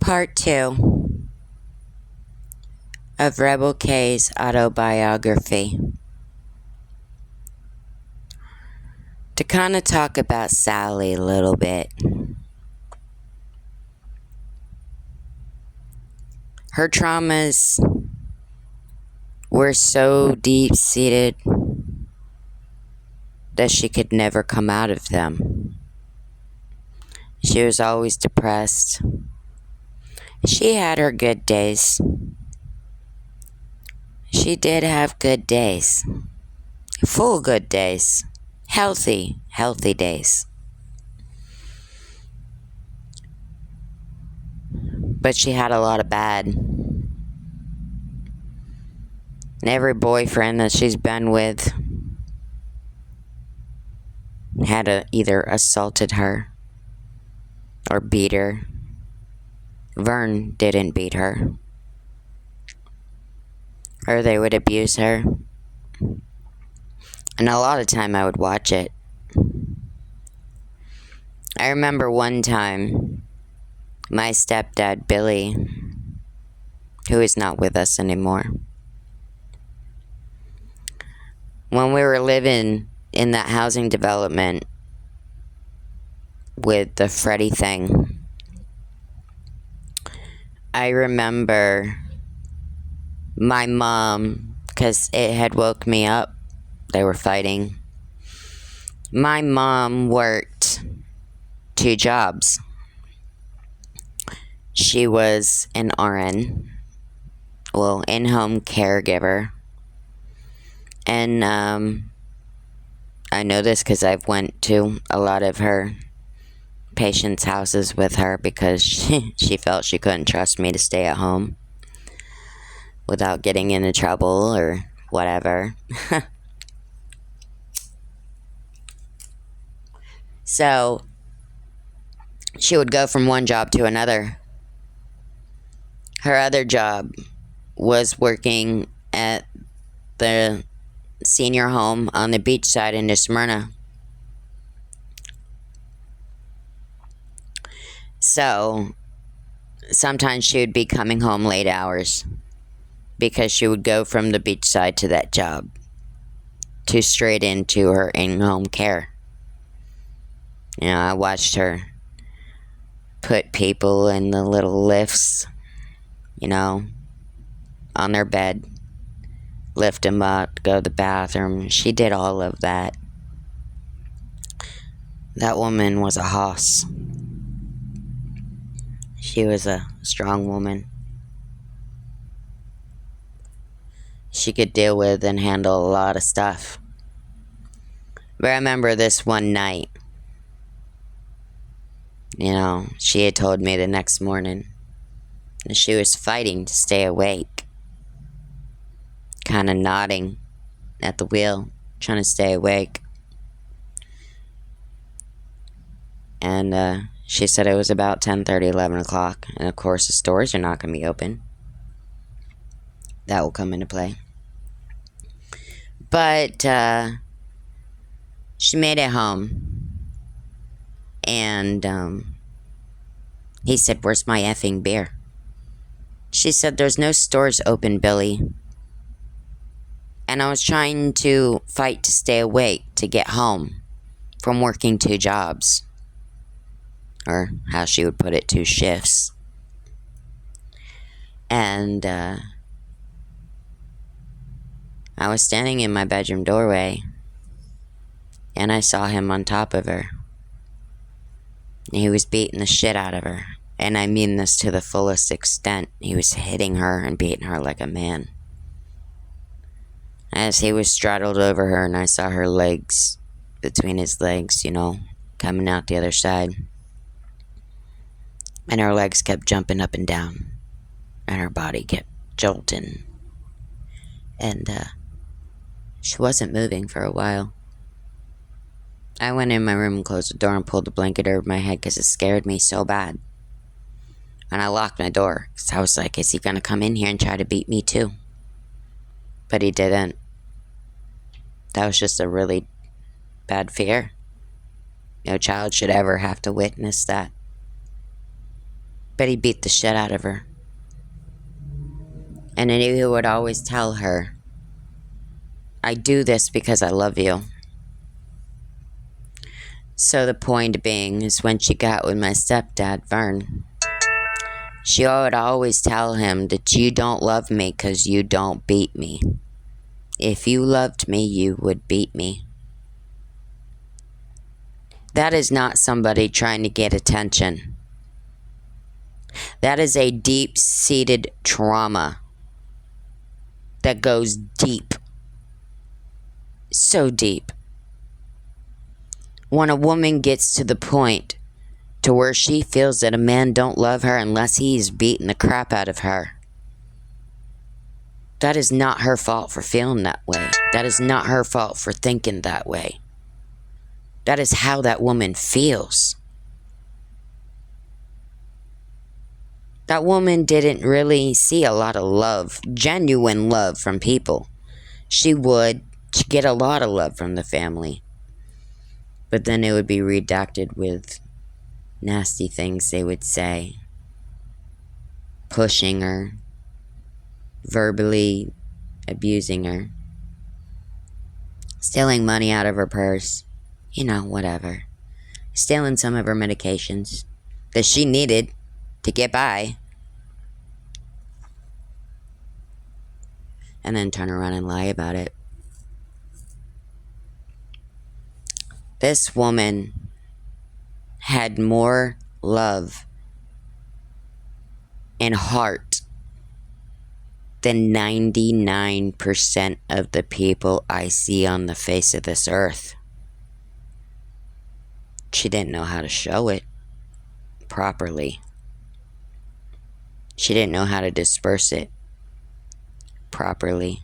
Part 2 of Rebel K's autobiography. To kind of talk about Sally a little bit. Her traumas were so deep-seated that she could never come out of them. She was always depressed. She had her good days. She did have good days. Full good days. Healthy days. But she had a lot of bad. And every boyfriend that she's been with had either assaulted her or beat her. Vern didn't beat her. Or they would abuse her. And a lot of time I would watch it. I remember one time, my stepdad, Billy, who is not with us anymore, when we were living in that housing development with the Freddie thing, I remember my mom, because it had woke me up, they were fighting. My mom worked 2 jobs. She was an RN, well, in-home caregiver. And I know this because I've went to a lot of her patients' houses with her because she felt she couldn't trust me to stay at home without getting into trouble or whatever. So she would go from one job to another. Her other job was working at the senior home on the beach side in Smyrna. So sometimes she would be coming home late hours because she would go from the beach side to that job to straight into her in-home care. You know, I watched her put people in the little lifts, you know, on their bed, lift them up, go to the bathroom. She did all of that. That woman was a hoss. She was a strong woman. She could deal with and handle a lot of stuff. But I remember this one night, you know, she had told me the next morning that she was fighting to stay awake. Kind of nodding at the wheel, trying to stay awake. And she said it was about 10:30, 11 o'clock. And of course the stores are not going to be open. That will come into play. But she made it home. And he said, "Where's my effing beer?" She said, "There's no stores open, Billy." And I was trying to fight to stay awake to get home from working 2 jobs. Or how she would put it, 2 shifts. And I was standing in my bedroom doorway. And I saw him on top of her. He was beating the shit out of her. And I mean this to the fullest extent. He was hitting her and beating her like a man. As he was straddled over her and I saw her legs, between his legs, you know, coming out the other side. And her legs kept jumping up and down. And her body kept jolting. And she wasn't moving for a while. I went in my room and closed the door and pulled the blanket over my head because it scared me so bad. And I locked my door because I was like, is he going to come in here and try to beat me too? But he didn't. That was just a really bad fear. No child should ever have to witness that. But he beat the shit out of her. And I knew he would always tell her, I do this because I love you. So the point being is when she got with my stepdad, Vern, she would always tell him that you don't love me because you don't beat me. If you loved me, you would beat me. That is not somebody trying to get attention. That is a deep-seated trauma that goes deep. So deep. When a woman gets to the point to where she feels that a man don't love her unless he's beating the crap out of her, that is not her fault for feeling that way. That is not her fault for thinking that way. That is how that woman feels. That woman didn't really see a lot of love, genuine love from people. She would get a lot of love from the family. But then it would be redacted with nasty things they would say. Pushing her. Verbally abusing her. Stealing money out of her purse. You know, whatever. Stealing some of her medications that she needed to get by. And then turn around and lie about it. This woman had more love and heart than 99% of the people I see on the face of this earth. She didn't know how to show it properly. She didn't know how to disperse it properly.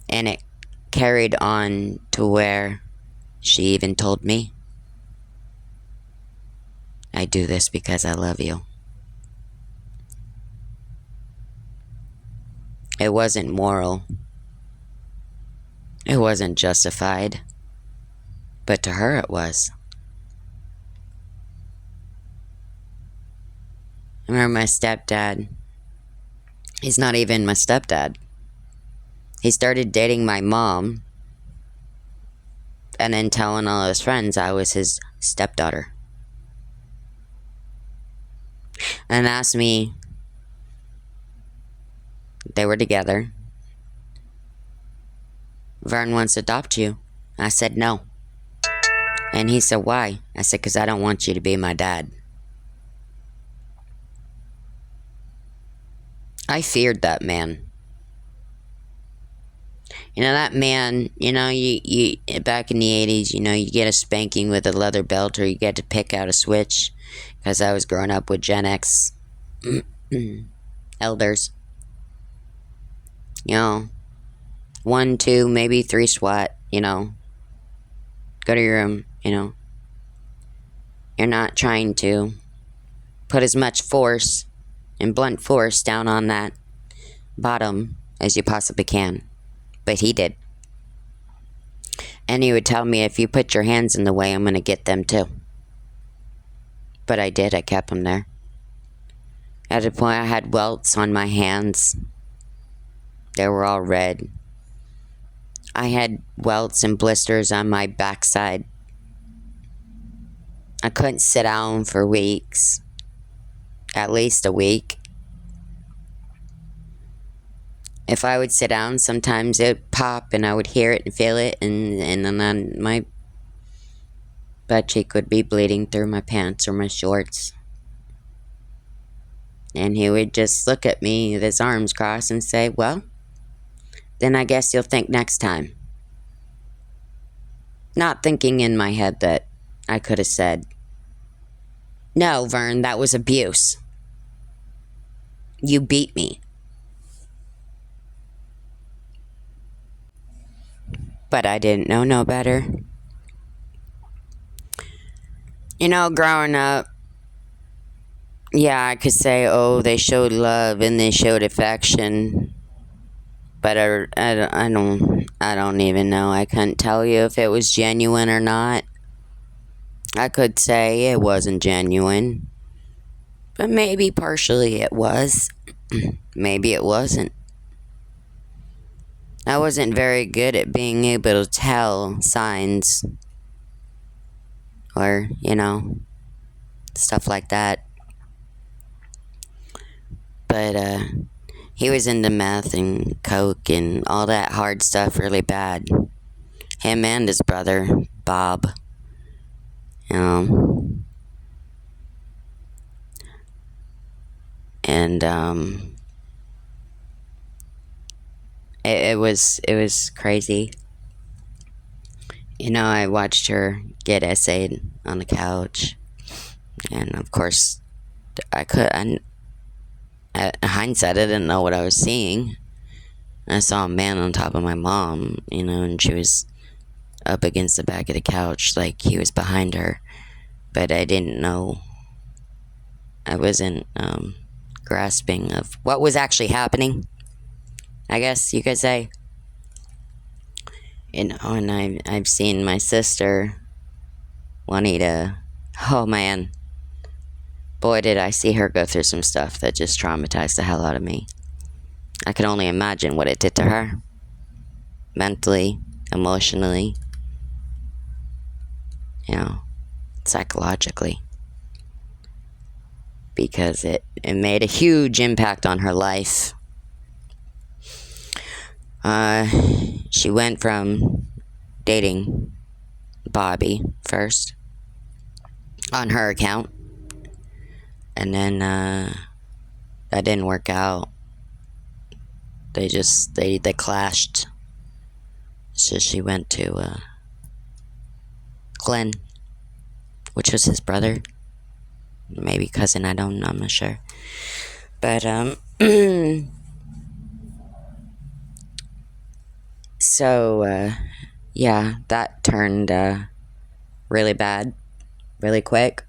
And it carried on to where she even told me, I do this because I love you. It wasn't moral. It wasn't justified. But to her it was. I remember my stepdad. He's not even my stepdad. He started dating my mom and then telling all his friends I was his stepdaughter. And asked me, they were together, Vern wants to adopt you. I said no. And he said, why? I said, because I don't want you to be my dad. I feared that man. You know, that man, you know, you back in the 80s, you know, you get a spanking with a leather belt or you get to pick out a switch. Because I was growing up with Gen X elders. You know, 1, 2, maybe 3 SWAT, you know. Go to your room, you know. You're not trying to put as much force and blunt force down on that bottom as you possibly can. But he did. And he would tell me, if you put your hands in the way, I'm going to get them too. But I did. I kept them there. At a point, I had welts on my hands. They were all red. I had welts and blisters on my backside. I couldn't sit down for weeks. At least a week. If I would sit down, sometimes it would pop and I would hear it and feel it. And then my butt cheek would be bleeding through my pants or my shorts. And he would just look at me with his arms crossed and say, well, then I guess you'll think next time. Not thinking in my head that I could have said, no, Vern, that was abuse. You beat me. But I didn't know no better. You know, growing up, yeah, I could say, oh, they showed love and they showed affection. But I don't even know. I couldn't tell you if it was genuine or not. I could say it wasn't genuine. But maybe partially it was. Maybe it wasn't. I wasn't very good at being able to tell signs or, stuff like that. But he was into meth and coke and all that hard stuff really bad. Him and his brother, Bob. And it was crazy. I watched her get essayed on the couch, and of course, in hindsight, I didn't know what I was seeing. I saw a man on top of my mom, and she was up against the back of the couch, like he was behind her, but I didn't know. I wasn't grasping of what was actually happening, I guess you could say. And I've seen my sister, Juanita. Oh man, boy, did I see her go through some stuff that just traumatized the hell out of me. I can only imagine what it did to her. Mentally, emotionally, psychologically. Because it made a huge impact on her life. She went from dating Bobby first on her account, and then that didn't work out. They clashed. So she went to Glenn, which was his brother, maybe cousin. I'm not sure. But so yeah, that turned really bad, really quick.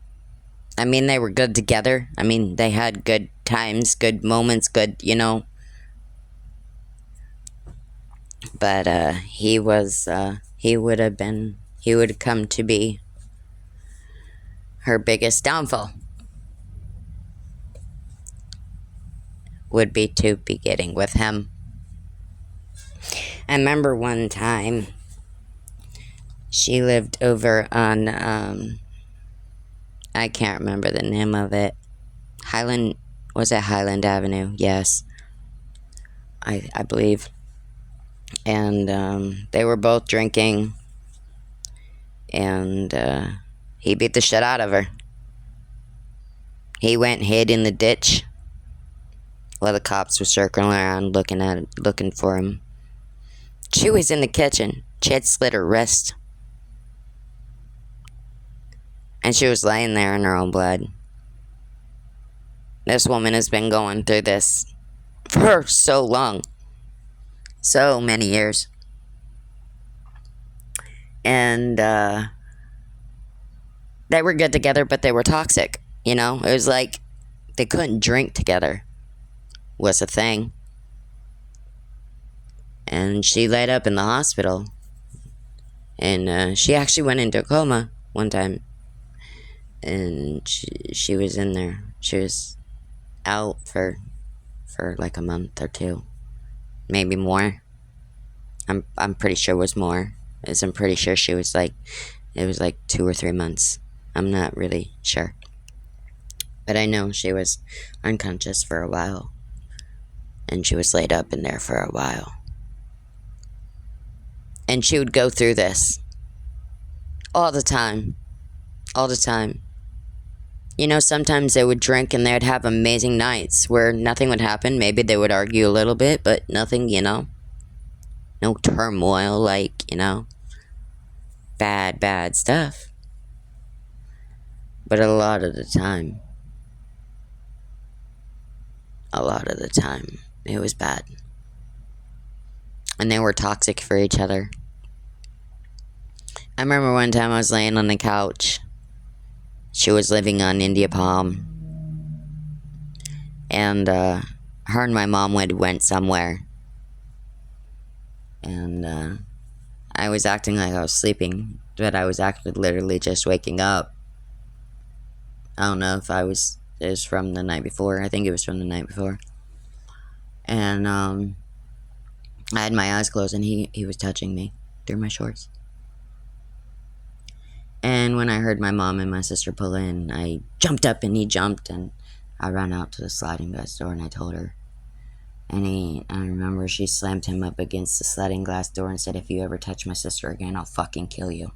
I mean, they were good together. I mean, they had good times, good moments, good, But he would come to be her biggest downfall. Would be to be getting with him. I remember one time she lived over on, I can't remember the name of it. Was it Highland Avenue? Yes. I believe. And they were both drinking, and he beat the shit out of her. He went and hid in the ditch while the cops were circling around looking for him. She was in the kitchen. She had slit her wrist. And she was laying there in her own blood. This woman has been going through this for so long. So many years. And they were good together, but they were toxic. It was like they couldn't drink together. Was a thing. And she laid up in the hospital. And she actually went into a coma one time. And she was in there. She was out for like a month or two. Maybe more. I'm pretty sure it was more. I'm pretty sure it was like 2 or 3 months. I'm not really sure. But I know she was unconscious for a while. And she was laid up in there for a while. And she would go through this all the time. All the time. Sometimes they would drink and they would have amazing nights where nothing would happen. Maybe they would argue a little bit, but nothing, no turmoil, like, bad stuff. But a lot of the time, it was bad. And they were toxic for each other. I remember one time I was laying on the couch. She was living on India Palm. And her and my mom went somewhere. And I was acting like I was sleeping, but I was actually literally just waking up. I don't know if I was is from the night before. I think it was from the night before. And I had my eyes closed, and he was touching me through my shorts. And when I heard my mom and my sister pull in, I jumped up and he jumped, and I ran out to the sliding glass door and I told her. And I remember she slammed him up against the sliding glass door and said, "If you ever touch my sister again, I'll fucking kill you."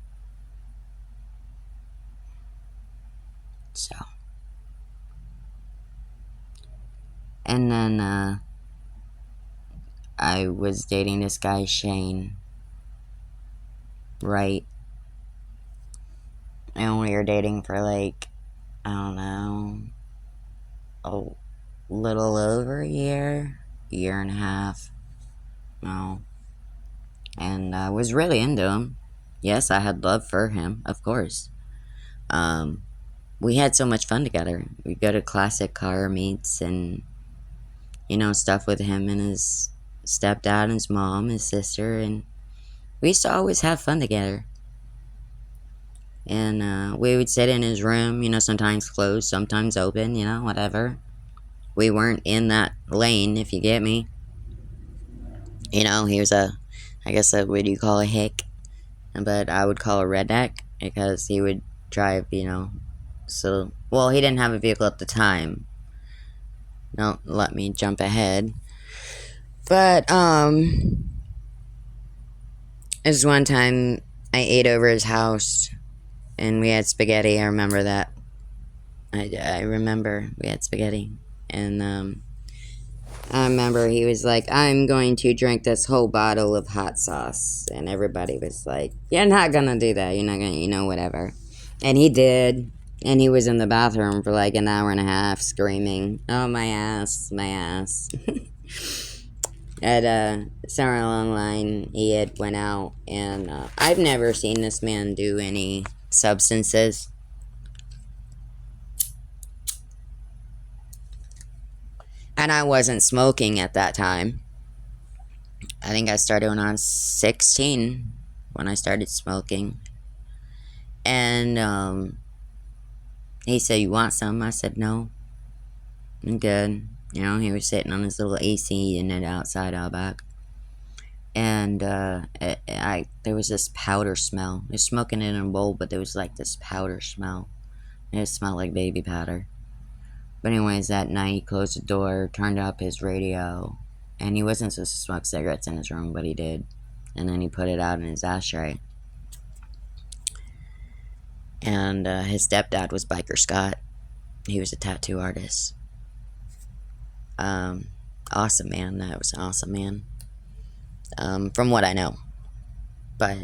So. And then I was dating this guy, Shane, right? And we were dating for like, I don't know, a little over a year and a half. No. And I was really into him. Yes, I had love for him, of course. Um, we had so much fun together. We'd go to classic car meets and, stuff with him and his stepdad and his mom, his sister, and we used to always have fun together. And we would sit in his room, sometimes closed, sometimes open, whatever. We weren't in that lane, if you get me. He was I guess, what do you call a hick? But I would call a redneck because he would drive, so, well, he didn't have a vehicle at the time. Don't let me jump ahead. But, this one time I ate over his house and we had spaghetti. I remember that. I remember we had spaghetti. And, I remember he was like, "I'm going to drink this whole bottle of hot sauce." And everybody was like, "You're not gonna do that. You're not gonna, whatever." And he did. And he was in the bathroom for like an hour and a half screaming, "Oh, my ass, my ass." At somewhere along the line, he had went out. And I've never seen this man do any substances. And I wasn't smoking at that time. I think I started when I was 16 when I started smoking. And he said, "You want some?" I said, "No, I'm good." He was sitting on his little AC unit outside out back. And there was this powder smell. He was smoking it in a bowl, but there was like this powder smell. It smelled like baby powder. But anyways, that night he closed the door, turned up his radio, and he wasn't supposed to smoke cigarettes in his room, but he did. And then he put it out in his ashtray. And his stepdad was Biker Scott. He was a tattoo artist. Awesome man. That was an awesome man. From what I know. But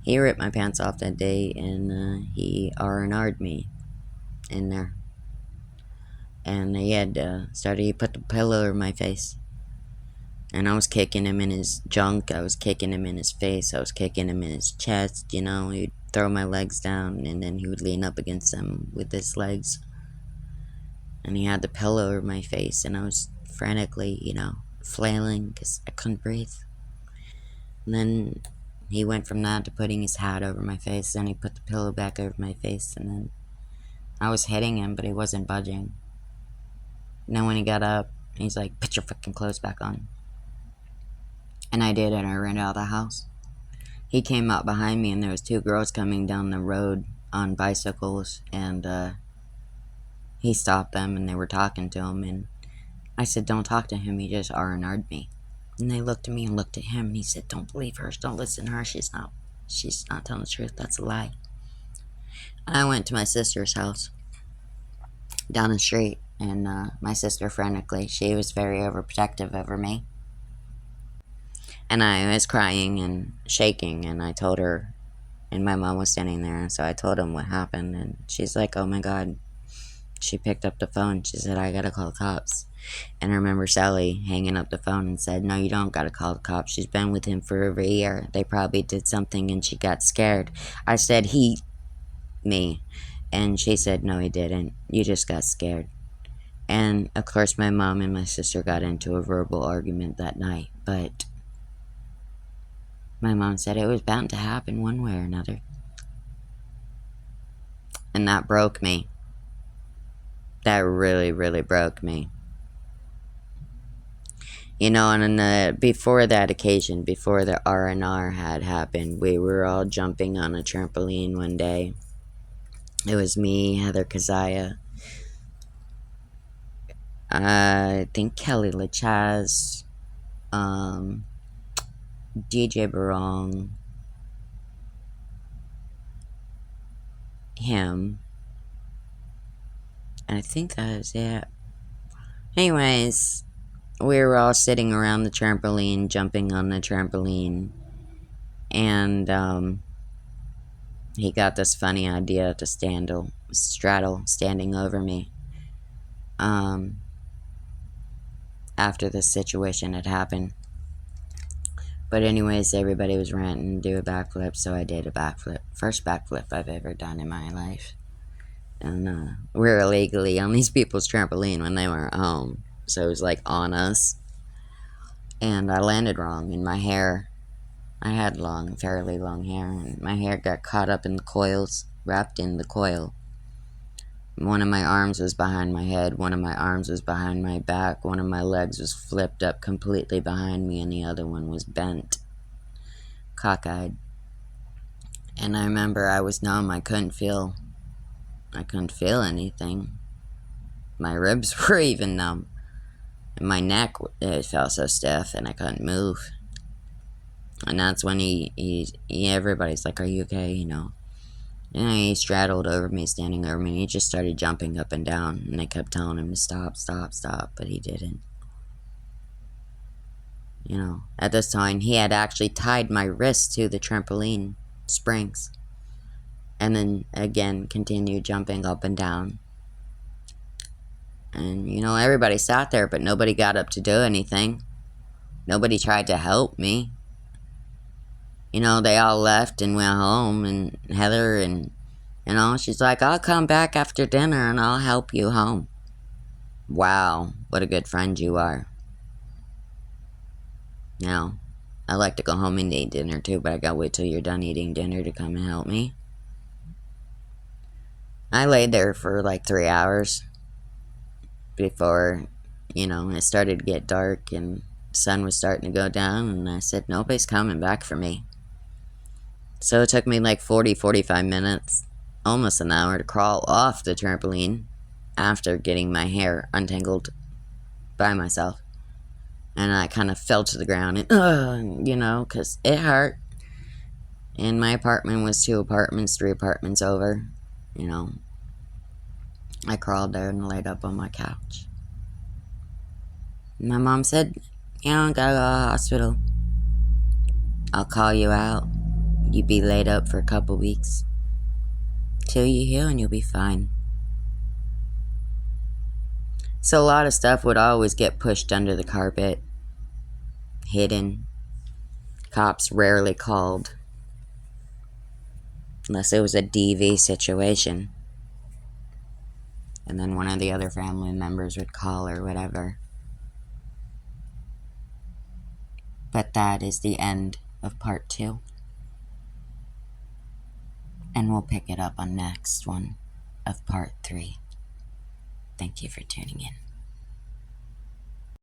he ripped my pants off that day, and he R&R'd me in there. And he put the pillow over my face. And I was kicking him in his junk. I was kicking him in his face. I was kicking him in his chest. He'd throw my legs down, and then he would lean up against them with his legs. And he had the pillow over my face, and I was frantically, flailing because I couldn't breathe. And then he went from that to putting his hat over my face. Then he put the pillow back over my face, and then I was hitting him, but he wasn't budging. And then when he got up, he's like, "Put your fucking clothes back on." And I did, and I ran out of the house. He came up behind me, and there was two girls coming down the road on bicycles, and he stopped them, and they were talking to him, and I said, "Don't talk to him, he just R&R'd me." And they looked at me and looked at him, and he said, "Don't believe her, don't listen to her, she's not telling the truth, that's a lie." I went to my sister's house down the street, and my sister frantically, she was very overprotective over me. And I was crying and shaking, and I told her, and my mom was standing there, and so I told him what happened, and she's like, "Oh my God." She picked up the phone, she said, "I gotta call the cops." And I remember Sally hanging up the phone and said, "No, you don't gotta call the cops. She's been with him for over a year. They probably did something and she got scared." I said, me. And she said, "No, he didn't. You just got scared." And of course, my mom and my sister got into a verbal argument that night. But my mom said it was bound to happen one way or another. And that broke me. That really, really broke me. You know, and before that occasion, before the R&R had happened, we were all jumping on a trampoline one day. It was me, Heather Kazaya, I think Kelly LaChaz, DJ Barong, him, and I think that was it. Anyways, we were all sitting around the trampoline, jumping on the trampoline, and he got this funny idea to straddle standing over me. After this situation had happened. But anyways, everybody was ranting to do a backflip, so I did a backflip. First backflip I've ever done in my life. And we were illegally on these people's trampoline when they weren't home. So it was like on us. And I landed wrong in my hair. I had fairly long hair, and my hair got caught up in the coils, wrapped in the coil. One of my arms was behind my head, one of my arms was behind my back, one of my legs was flipped up completely behind me, and the other one was bent, cockeyed. And I remember I was numb. I couldn't feel anything. My ribs were even numb. And my neck, it felt so stiff, and I couldn't move. And that's when everybody's like, "Are you okay?" You know. And he straddled over me, standing over me, and he just started jumping up and down, and they kept telling him to stop, stop, stop, but he didn't. You know, at this time, he had actually tied my wrist to the trampoline springs, and then again continued jumping up and down. And, you know, everybody sat there, but nobody got up to do anything. Nobody tried to help me. You know, they all left and went home, and Heather, and, you know, she's like, "I'll come back after dinner and I'll help you home." Wow, what a good friend you are. You know, I like to go home and eat dinner too, but I gotta wait till you're done eating dinner to come and help me. I laid there for like 3 hours before, you know, it started to get dark and the sun was starting to go down, and I said, nobody's coming back for me. So it took me like 45 minutes, almost an hour, to crawl off the trampoline after getting my hair untangled by myself. And I kind of fell to the ground, and, you know, because it hurt. And my apartment was 3 apartments over, you know. I crawled there and laid up on my couch. My mom said, "You don't gotta go to the hospital. I'll call you out. You be laid up for a couple weeks. Till you heal and you'll be fine." So a lot of stuff would always get pushed under the carpet, hidden. Cops rarely called, unless it was a DV situation. And then one of the other family members would call or whatever. But that is the end of part 2. And we'll pick it up on next one of part 3. Thank you for tuning in.